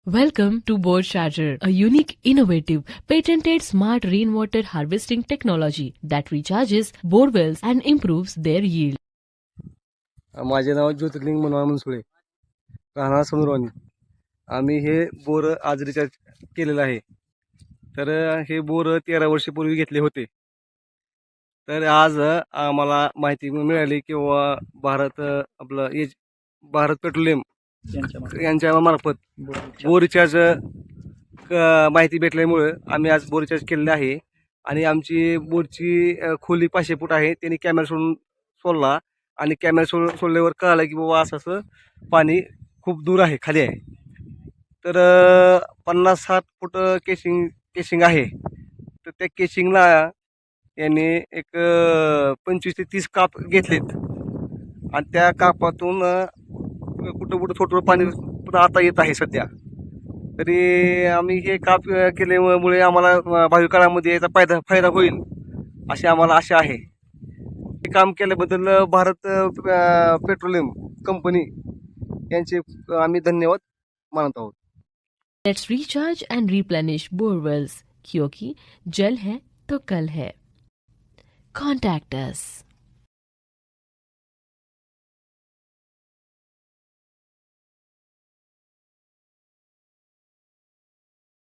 Welcome to Bore Charger, a unique, innovative, patented smart rainwater harvesting technology that recharges bore wells and improves their yield. माझे नाव ज्योतिर्लिंग मनोहर मनसुळे, राहणार समुद्रवाणी. आम्ही हे bore आज recharge केलेलं आहे. तर हे बोर 13 वर्षापूर्वी घेतले होते. तर आज आम्हाला माहिती मिळाली की भारत भारत पेट्रोलियम यांच्या मार्फत बोर रिचार्ज माहिती भेटल्यामुळे आम्ही आज बोर रिचार्ज केलेले आहे. आणि आमची बोरची खोली 500 फूट आहे. त्यांनी कॅमेरा सोडला आणि कॅमेरा सोडल्यावर कळालं की बाबा असं पाणी खूप दूर आहे, खाली आहे. तर 50-60 फूट केशिंग आहे. तर त्या केशिंगला यांनी एक 25 ते 30 काप घेतलेत आणि त्या कापातून कुठं थोडं पाणी आता येत आहे सध्या. तरी आम्ही हे काप केल्यामुळे आम्हाला भावी काळामध्ये याचा फायदा होईल अशी आम्हाला आशा आहे. हे काम केल्याबद्दल भारत पेट्रोलियम कंपनी यांचे आम्ही धन्यवाद मानत आहोत. Let's recharge and replenish bore wells, क्योंकि जल है तो कल है. Contact us.